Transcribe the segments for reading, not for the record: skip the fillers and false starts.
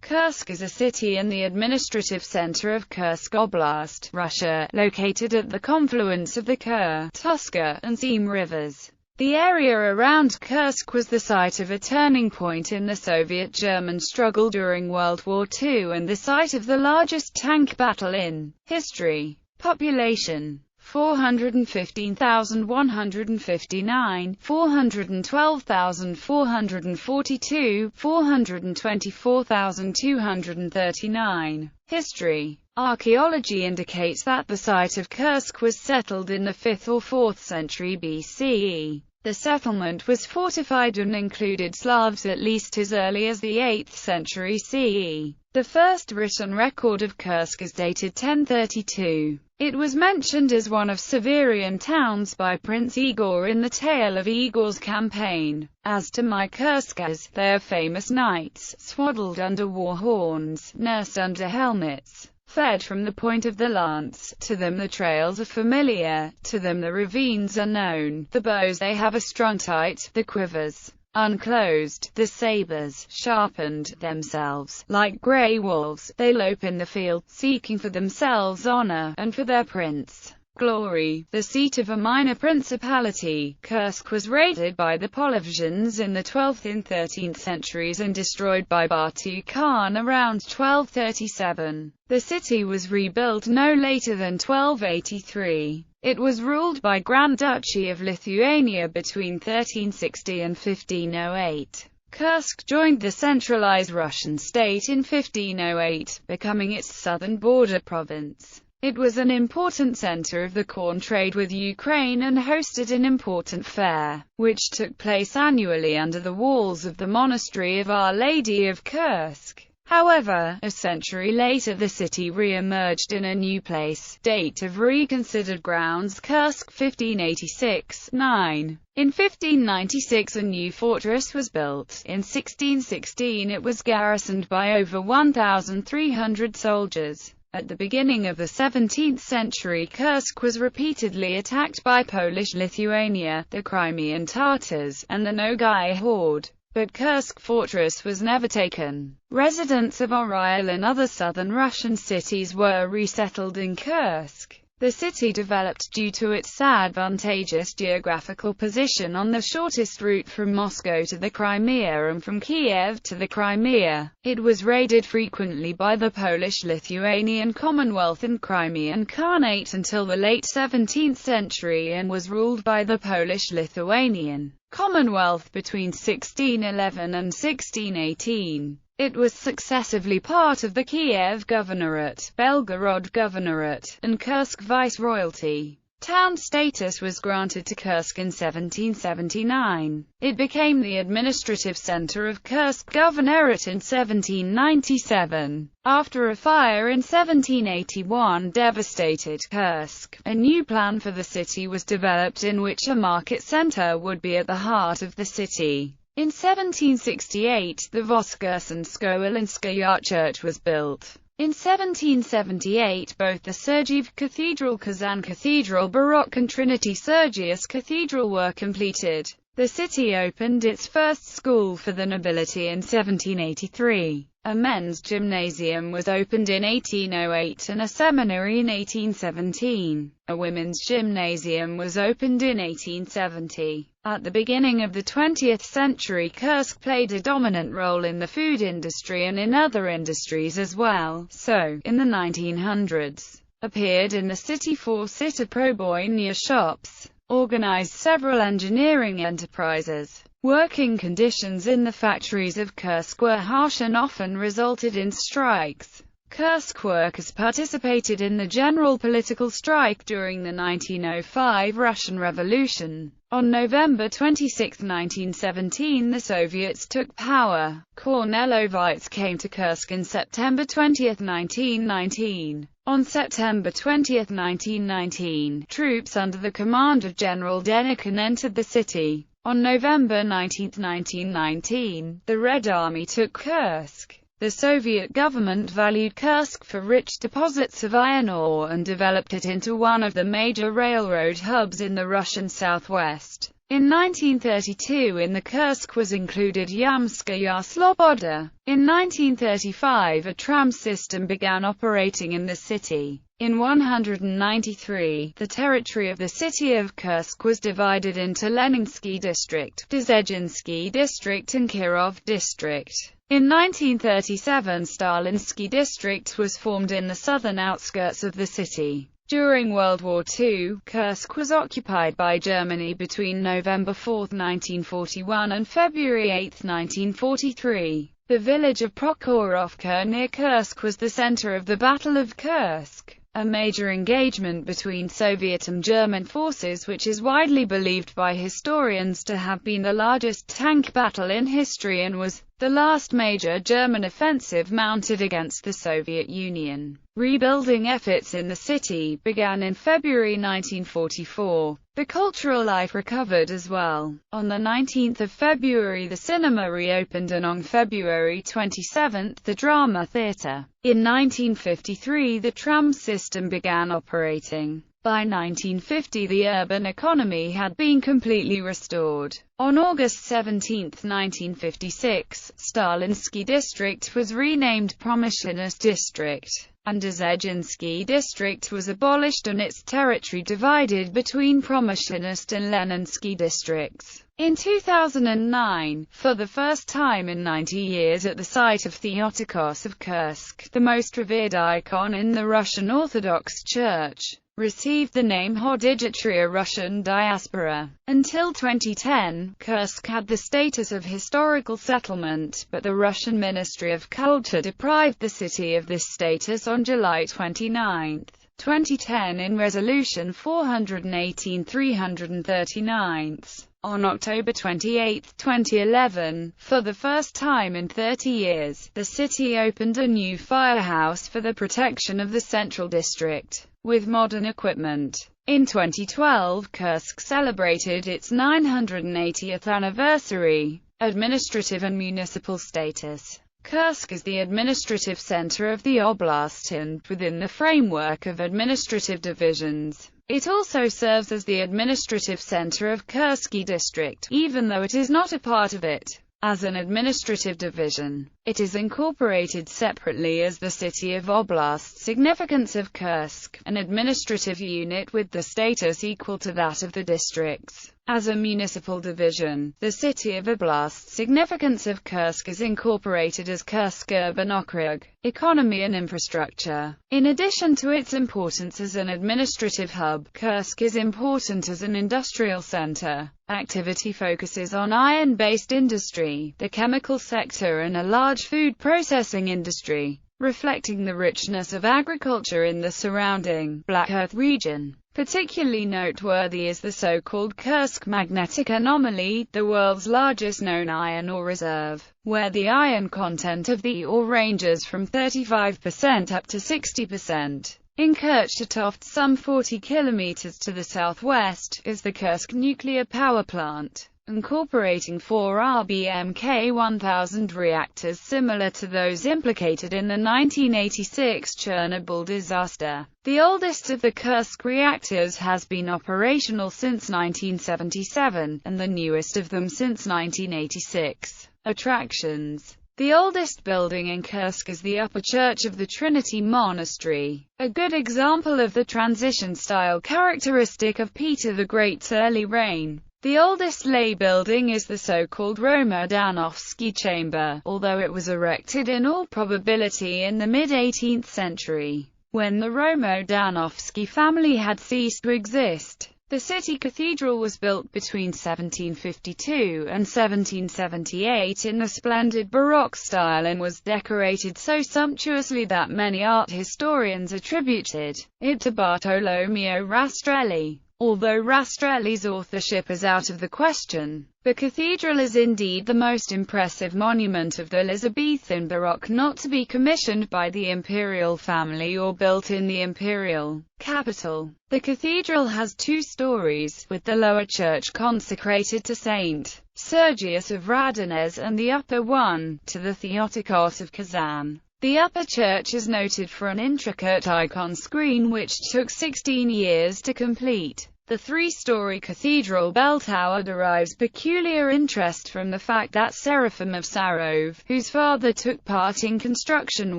Kursk is a city and the administrative center of Kursk Oblast, Russia, located at the confluence of the Kur, Tuskar, and Seym rivers. The area around Kursk was the site of a turning point in the Soviet-German struggle during World War II and the site of the largest tank battle in history. Population: 415,159, 412,442, 424,239. History. Archaeology indicates that the site of Kursk was settled in the 5th or 4th century BCE. The settlement was fortified and included Slavs at least as early as the 8th century CE. The first written record of Kursk is dated 1032. It was mentioned as one of Severian towns by Prince Igor in the tale of Igor's campaign. As to my Kurskas, they are famous knights, swaddled under war horns, nursed under helmets, fed from the point of the lance. To them the trails are familiar, to them the ravines are known, the bows they have are strung tight, the quivers unclosed, the sabers sharpened. Themselves, like grey wolves, they lope in the field, seeking for themselves honor, and for their prince glory. The seat of a minor principality, Kursk was raided by the Polovzhins in the 12th and 13th centuries and destroyed by Batu Khan around 1237. The city was rebuilt no later than 1283. It was ruled by Grand Duchy of Lithuania between 1360 and 1508. Kursk joined the centralized Russian state in 1508, becoming its southern border province. It was an important center of the corn trade with Ukraine and hosted an important fair, which took place annually under the walls of the Monastery of Our Lady of Kursk. However, a century later the city re-emerged in a new place. Date of reconsidered grounds: Kursk 1586-9. In 1596 a new fortress was built. In 1616 it was garrisoned by over 1,300 soldiers. At the beginning of the 17th century Kursk was repeatedly attacked by Polish-Lithuania, the Crimean Tatars, and the Nogai horde. But Kursk fortress was never taken. Residents of Oryol and other southern Russian cities were resettled in Kursk. The city developed due to its advantageous geographical position on the shortest route from Moscow to the Crimea and from Kiev to the Crimea. It was raided frequently by the Polish-Lithuanian Commonwealth and Crimean Khanate until the late 17th century and was ruled by the Polish-Lithuanian Commonwealth between 1611 and 1618. It was successively part of the Kiev Governorate, Belgorod Governorate, and Kursk Viceroyalty. Town status was granted to Kursk in 1779. It became the administrative center of Kursk Governorate in 1797. After a fire in 1781 devastated Kursk, a new plan for the city was developed in which a market center would be at the heart of the city. In 1768, the Voskresenskoyelinskaya church was built. In 1778, both the Sergiev Cathedral, Kazan Cathedral Baroque and Trinity Sergius Cathedral were completed. The city opened its first school for the nobility in 1783. A men's gymnasium was opened in 1808 and a seminary in 1817. A women's gymnasium was opened in 1870. At the beginning of the 20th century, Kursk played a dominant role in the food industry and in other industries as well. So, in the 1900s, appeared in the city 4 Sita-Proboynya shops, organized several engineering enterprises. Working conditions in the factories of Kursk were harsh and often resulted in strikes. Kursk workers participated in the general political strike during the 1905 Russian Revolution. On November 26, 1917, the Soviets took power. Kornilovites came to Kursk in September 20, 1919. On September 20, 1919, troops under the command of General Denikin entered the city. On November 19, 1919, the Red Army took Kursk. The Soviet government valued Kursk for rich deposits of iron ore and developed it into one of the major railroad hubs in the Russian southwest. In 1932 in the Kursk was included Yamskaya Sloboda. In 1935 a tram system began operating in the city. In 193, the territory of the city of Kursk was divided into Leninsky district, Dzержinski district and Kirov district. In 1937 Stalinsky district was formed in the southern outskirts of the city. During World War II, Kursk was occupied by Germany between November 4, 1941 and February 8, 1943. The village of Prokhorovka near Kursk was the center of the Battle of Kursk, a major engagement between Soviet and German forces which is widely believed by historians to have been the largest tank battle in history and was the last major German offensive mounted against the Soviet Union. Rebuilding efforts in the city began in February 1944. The cultural life recovered as well. On the 19th of February the cinema reopened and on February 27 the drama theatre. In 1953 the tram system began operating. By 1950 the urban economy had been completely restored. On August 17, 1956, Stalinsky district was renamed Promyslennost district, and Dzержinski district was abolished and its territory divided between Promyslennost and Leninsky districts. In 2009, for the first time in 90 years at the site of Theotokos of Kursk, the most revered icon in the Russian Orthodox Church, received the name Hodigitria Russian diaspora. Until 2010, Kursk had the status of historical settlement, but the Russian Ministry of Culture deprived the city of this status on July 29, 2010 in Resolution 418/339. On October 28, 2011, for the first time in 30 years, the city opened a new firehouse for the protection of the central district, with modern equipment. In 2012, Kursk celebrated its 980th anniversary, administrative and municipal status. Kursk is the administrative center of the oblast and, within the framework of administrative divisions, it also serves as the administrative center of Kursky district, even though it is not a part of it. As an administrative division, it is incorporated separately as the city of Oblast. Significance of Kursk, an administrative unit with the status equal to that of the districts. As a municipal division, the city of Oblast. Significance of Kursk is incorporated as Kursk Urban Okrug. Economy and infrastructure. In addition to its importance as an administrative hub, Kursk is important as an industrial center. Activity focuses on iron-based industry, the chemical sector and a large food processing industry, reflecting the richness of agriculture in the surrounding Black Earth region. Particularly noteworthy is the so-called Kursk magnetic anomaly, the world's largest known iron ore reserve, where the iron content of the ore ranges from 35% up to 60%. In Kurchatov, some 40 kilometers to the southwest, is the Kursk nuclear power plant, incorporating 4 RBMK-1000 reactors similar to those implicated in the 1986 Chernobyl disaster. The oldest of the Kursk reactors has been operational since 1977, and the newest of them since 1986. Attractions. The oldest building in Kursk is the upper church of the Trinity Monastery, a good example of the transition style characteristic of Peter the Great's early reign. The oldest lay building is the so-called Romodanovsky chamber, although it was erected in all probability in the mid-18th century, when the Romodanovsky family had ceased to exist. The city cathedral was built between 1752 and 1778 in the splendid Baroque style and was decorated so sumptuously that many art historians attributed it to Bartolomeo Rastrelli. Although Rastrelli's authorship is out of the question, the cathedral is indeed the most impressive monument of the Elizabethan Baroque not to be commissioned by the imperial family or built in the imperial capital. The cathedral has 2 stories, with the lower church consecrated to Saint Sergius of Radonez and the upper one to the Theotokos of Kazan. The upper church is noted for an intricate icon screen which took 16 years to complete. The three-story cathedral bell tower derives peculiar interest from the fact that Seraphim of Sarov, whose father took part in construction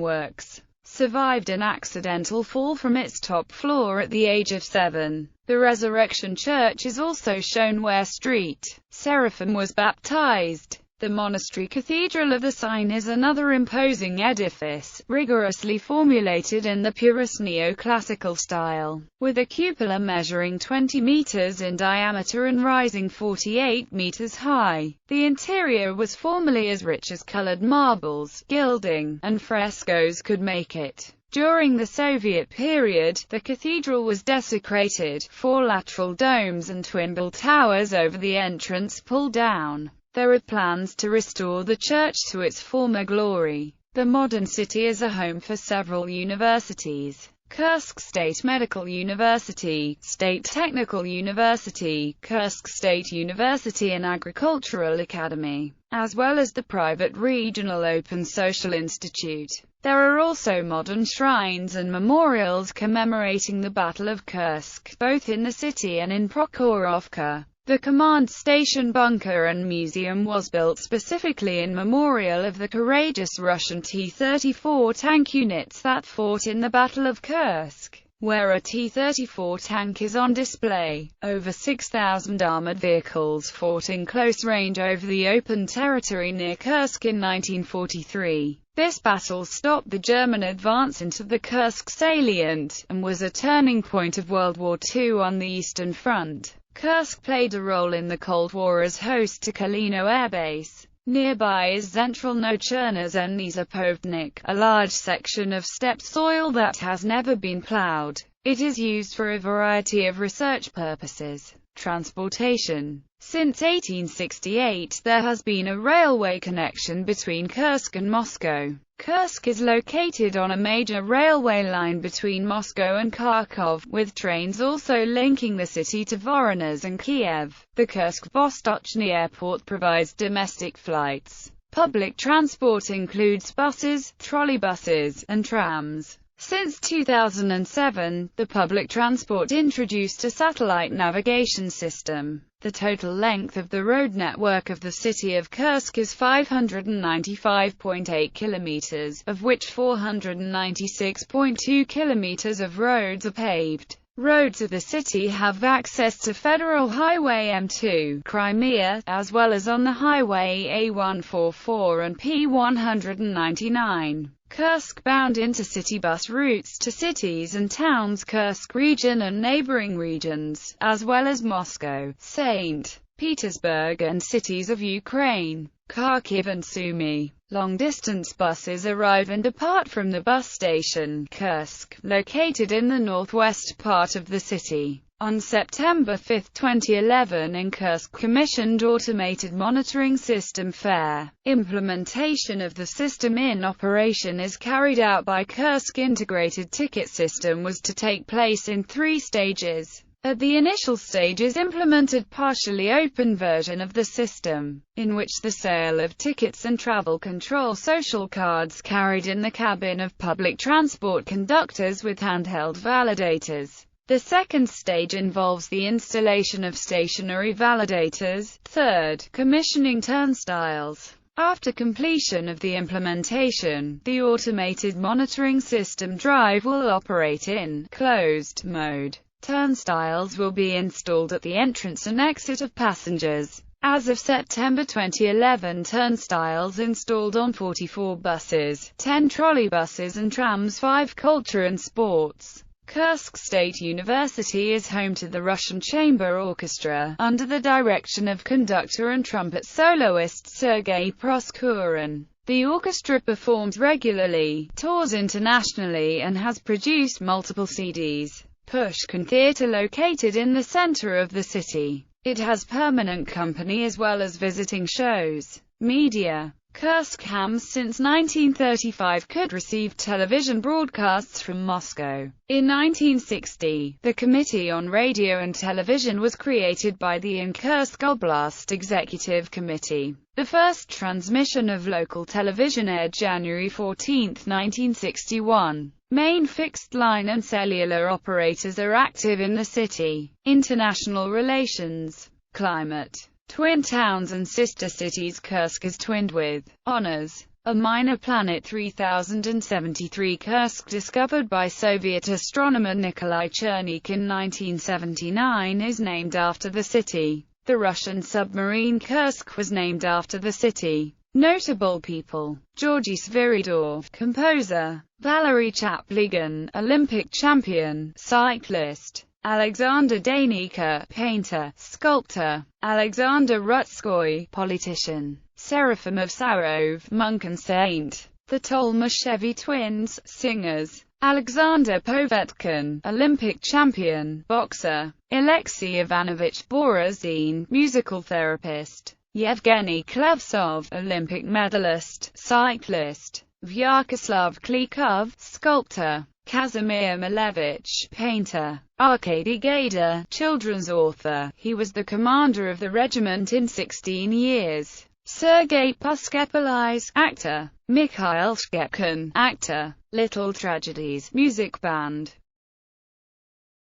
works, survived an accidental fall from its top floor at the age of 7. The Resurrection Church is also shown where St. Seraphim was baptized. The Monastery Cathedral of the Seine is another imposing edifice, rigorously formulated in the purest neoclassical style, with a cupola measuring 20 meters in diameter and rising 48 meters high. The interior was formerly as rich as colored marbles, gilding, and frescoes could make it. During the Soviet period, the cathedral was desecrated, 4 lateral domes and twin bell towers over the entrance pulled down. There are plans to restore the church to its former glory. The modern city is a home for several universities: Kursk State Medical University, State Technical University, Kursk State University and Agricultural Academy, as well as the private Regional Open Social Institute. There are also modern shrines and memorials commemorating the Battle of Kursk, both in the city and in Prokhorovka. The command station, bunker and museum was built specifically in memorial of the courageous Russian T-34 tank units that fought in the Battle of Kursk, where a T-34 tank is on display. Over 6,000 armored vehicles fought in close range over the open territory near Kursk in 1943. This battle stopped the German advance into the Kursk salient, and was a turning point of World War II on the Eastern Front. Kursk played a role in the Cold War as host to Kalino Air Base. Nearby is Zentralno Chernozemny Zapovnik, a large section of steppe soil that has never been plowed. It is used for a variety of research purposes. Transportation. Since 1868, there has been a railway connection between Kursk and Moscow. Kursk is located on a major railway line between Moscow and Kharkov, with trains also linking the city to Voronezh and Kiev. The Kursk-Vostochny Airport provides domestic flights. Public transport includes buses, trolleybuses, and trams. Since 2007, the public transport introduced a satellite navigation system. The total length of the road network of the city of Kursk is 595.8 kilometers, of which 496.2 kilometers of roads are paved. Roads of the city have access to Federal Highway M2, Crimea, as well as on the Highway A144 and P199. Kursk-bound intercity bus routes to cities and towns Kursk region and neighboring regions, as well as Moscow, St. Petersburg and cities of Ukraine, Kharkiv and Sumy. Long-distance buses arrive and depart from the bus station, Kursk, located in the northwest part of the city. On September 5, 2011, in Kursk commissioned automated monitoring system FAIR. Implementation of the system in operation is carried out by Kursk integrated ticket system was to take place in 3 stages. At the initial stage is implemented partially open version of the system, in which the sale of tickets and travel control social cards carried in the cabin of public transport conductors with handheld validators. The second stage involves the installation of stationary validators. Third, commissioning turnstiles. After completion of the implementation, the automated monitoring system drive will operate in closed mode. Turnstiles will be installed at the entrance and exit of passengers. As of September 2011, turnstiles installed on 44 buses, 10 trolleybuses and trams, 5 culture and sports. Kursk State University is home to the Russian Chamber Orchestra, under the direction of conductor and trumpet soloist Sergei Proskurin. The orchestra performs regularly, tours internationally, and has produced multiple CDs. Pushkin Theatre located in the center of the city. It has permanent company as well as visiting shows. Media. Kursk Hams since 1935 could receive television broadcasts from Moscow. In 1960, the Committee on Radio and Television was created by the Kursk Oblast Executive Committee. The first transmission of local television aired January 14, 1961. Main fixed line and cellular operators are active in the city. International relations. Climate. Twin towns and sister cities. Kursk is twinned with Honors, a minor planet 3073. Kursk, discovered by Soviet astronomer Nikolai Chernik in 1979, is named after the city. The Russian submarine Kursk was named after the city. Notable people: Georgy Sviridov, composer; Valery Chapligan, Olympic champion, cyclist; Alexander Danyka, painter, sculptor; Alexander Rutskoy, politician; Seraphim of Sarov, monk and saint; the Tolmashevi twins, singers; Alexander Povetkin, Olympic champion, boxer; Alexei Ivanovich Borazin, musical therapist; Yevgeny Klevtsov, Olympic medalist, cyclist; Vyacheslav Klikov, sculptor; Kazimir Malevich, painter; Arkady Gaida, children's author. He was the commander of the regiment in 16 years. Sergei Puskepalais, actor; Mikhail Shchepkin, actor; Little Tragedies, music band.